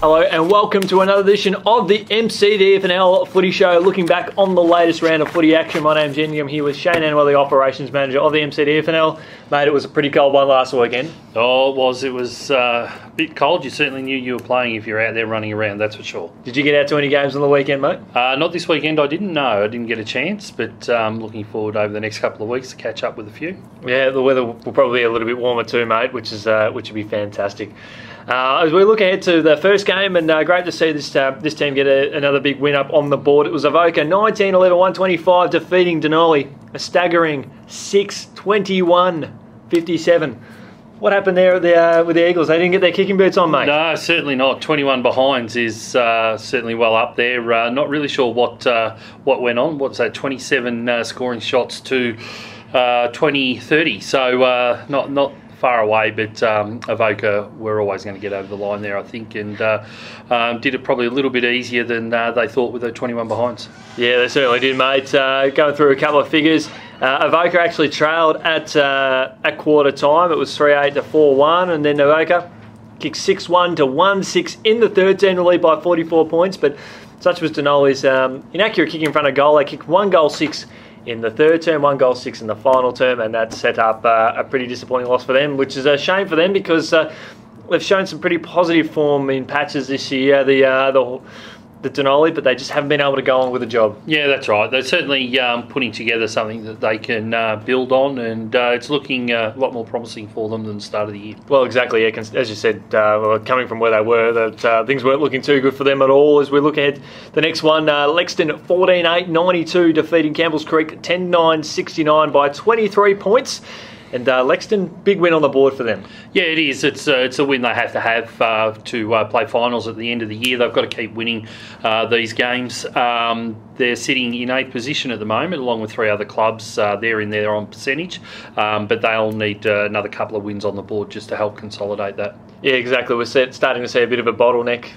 Hello and welcome to another edition of the MCDFNL Footy Show, looking back on the latest round of footy action. My name's Yeendy. I'm here with Shane Anwell, the Operations Manager of the MCDFNL. Mate, it was a pretty cold one last weekend. Oh, it was. It was a bit cold. You certainly knew you were playing if you're out there running around, that's for sure. Did you get out to any games on the weekend, mate? Not this weekend, I didn't know. I didn't get a chance, but looking forward over the next couple of weeks to catch up with a few. Yeah, the weather will probably be a little bit warmer too, mate, which would be fantastic. As we look ahead to the first game, and great to see this team get another big win up on the board. It was Avoca 19-11, 125, defeating Denali, a staggering 6-21-57. What happened there with the Eagles? They didn't get their kicking boots on, mate? No, certainly not. 21 behinds is certainly well up there. Not really sure what went on. What's that? 27 scoring shots to 20-30. So not far away, but Avoca were always going to get over the line there, I think, and did it probably a little bit easier than they thought with the 21 behinds. Yeah, they certainly did, mate. Going through a couple of figures, Avoca actually trailed at quarter time. It was 3-8 to 4-1, and then Avoca kicked 6-1 to 1-6 in the third term to lead by 44 points, but such was Denali's inaccurate kick in front of goal. They kicked 1 goal 6 in the third term, 1 goal 6 in the final term, and that set up a pretty disappointing loss for them, which is a shame for them because they've shown some pretty positive form in patches this year, the Denali, but they just haven't been able to go on with the job. Yeah, that's right. They're certainly putting together something that they can build on, and it's looking a lot more promising for them than the start of the year. Well, exactly. Yeah, as you said, coming from where they were, that things weren't looking too good for them at all. As we look ahead, the next one, Lexington 14-8-92, defeating Campbell's Creek 10-9-69 by 23 points. And Lexington, big win on the board for them. Yeah, it is. It's a win they have to play finals at the end of the year. They've got to keep winning these games. They're sitting in 8th position at the moment, along with 3 other clubs. They're in there on percentage, but they'll need another couple of wins on the board just to help consolidate that. Yeah, exactly. We're starting to see a bit of a bottleneck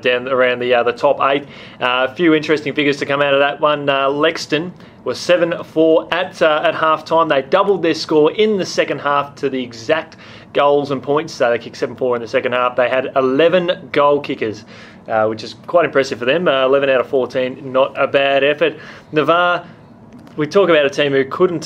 down around the top 8. A few interesting figures to come out of that one. Lexington was 7-4 at half time. They doubled their score in the second half to the exact goals and points. So they kicked 7-4 in the second half. They had 11 goal kickers, which is quite impressive for them. 11 out of 14, not a bad effort. Navarre, we talk about a team who couldn't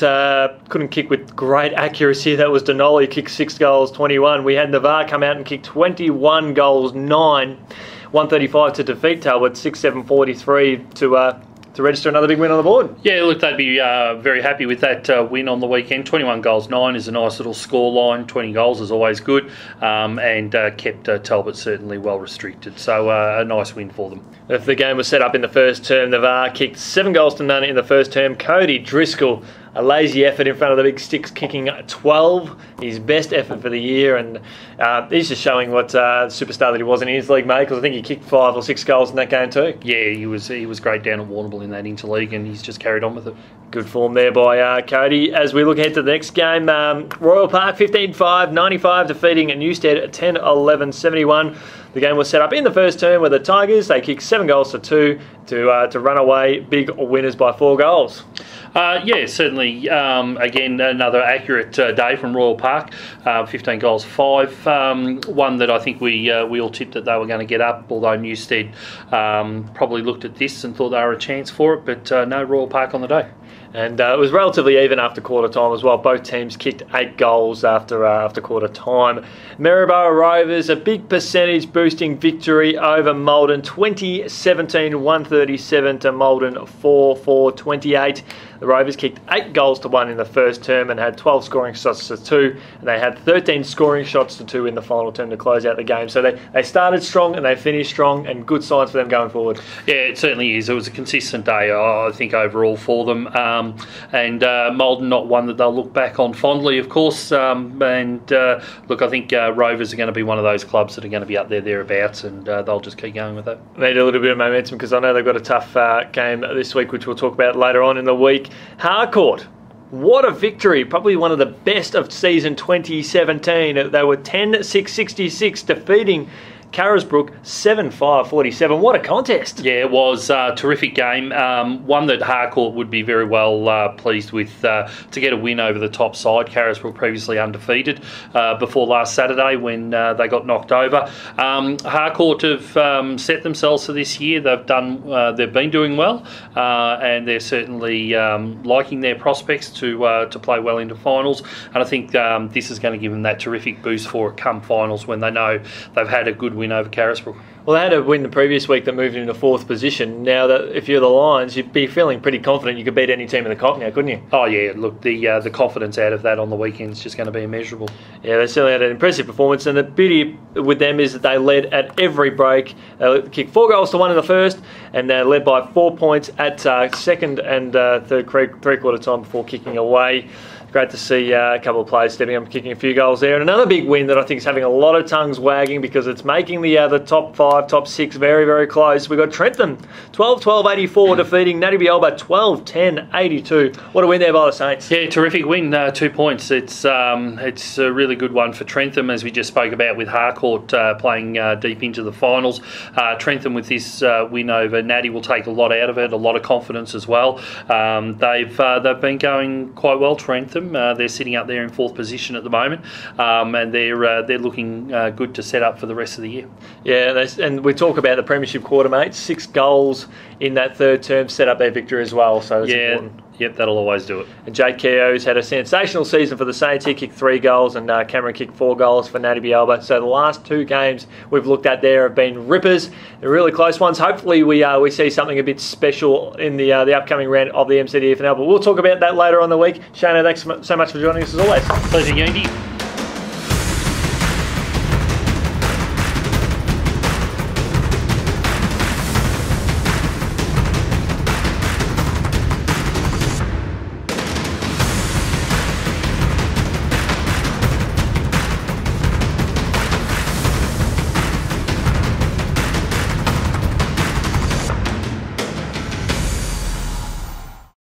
kick with great accuracy. That was Denali, kicked 6 goals, 21. We had Navarre come out and kick 21 goals, 9, 135 to defeat Talbot, 6-7-43 to register another big win on the board. Yeah, look, they'd be very happy with that win on the weekend. 21 goals, 9 is a nice little score line. 20 goals is always good, and kept Talbot certainly well restricted. So a nice win for them. If the game was set up in the first term, Navarre kicked 7 goals to none in the first term. Cody Driscoll, a lazy effort in front of the big sticks, kicking 12, his best effort for the year, and he's just showing what superstar that he was in his league, mate, because I think he kicked 5 or 6 goals in that game too. Yeah, he was great down at Warrnambool in that interleague, and he's just carried on with it. Good form there by Cody. As we look ahead to the next game, Royal Park 15-5, 95, defeating Newstead 10-11-71. The game was set up in the first term with the Tigers. They kicked 7 goals to 2 to run away big winners by 4 goals. Yeah, certainly. Again, another accurate day from Royal Park. 15 goals, 5. One that I think we all tipped that they were going to get up, although Newstead probably looked at this and thought they were a chance for it, but no, Royal Park on the day. And it was relatively even after quarter time as well. Both teams kicked 8 goals after quarter time. Maryborough Rovers, a big percentage boosting victory over Maldon, 20-17-137 to Maldon 4-4-28. The Rovers kicked 8 goals to 1 in the first term and had 12 scoring shots to 2, and they had 13 scoring shots to 2 in the final term to close out the game. So they started strong and they finished strong, and good signs for them going forward. Yeah, it certainly is. It was a consistent day, I think, overall for them. And Maldon, not one that they'll look back on fondly, of course. Look, I think Rovers are going to be one of those clubs that are going to be up there thereabouts, and they'll just keep going with that. They need a little bit of momentum because I know they've got a tough game this week, which we'll talk about later on in the week. Harcourt, what a victory. Probably one of the best of season 2017. They were 10-6-66, defeating Carisbrook 7-5-47. What a contest! Yeah, it was a terrific game. One that Harcourt would be very well pleased with to get a win over the top side. Carisbrook previously undefeated before last Saturday when they got knocked over. Harcourt have set themselves for this year. They've been doing well, and they're certainly liking their prospects to play well into finals. And I think this is going to give them that terrific boost for it come finals when they know they've had a good win over Carisbrook. Well, they had a win the previous week that moved into 4th position. Now, that if you're the Lions, you'd be feeling pretty confident you could beat any team in the comp now, couldn't you? Oh, yeah. Look, the confidence out of that on the weekend is just going to be immeasurable. Yeah, they certainly had an impressive performance. And the beauty with them is that they led at every break. They kicked 4 goals to 1 in the first, and they led by 4 points at second and third three-quarter time before kicking away. Great to see a couple of players stepping up and kicking a few goals there. And another big win that I think is having a lot of tongues wagging because it's making the top 5, top 6 very, very close. We've got Trentham 12-12-84 defeating Natty Bielba 12-10-82. What a win there by the Saints. Yeah, terrific win, 2 points. It's a really good one for Trentham, as we just spoke about with Harcourt playing deep into the finals. Trentham with this win over Natty will take a lot out of it, a lot of confidence as well. They've been going quite well, Trentham. They're sitting up there in 4th position at the moment, and they're looking good to set up for the rest of the year. Yeah, and we talk about the premiership quarter, mate. 6 goals in that third term set up their victory as well, so it's important. Yep, that'll always do it. And Jake Keogh's had a sensational season for the Saints. He kicked 3 goals, and Cameron kicked 4 goals for Natty Bielba. So the last 2 games we've looked at there have been rippers. They're really close ones. Hopefully we see something a bit special in the upcoming round of the MCDFNL. But we'll talk about that later on in the week. Shane, thanks so much for joining us as always. Pleasure, Yeendy.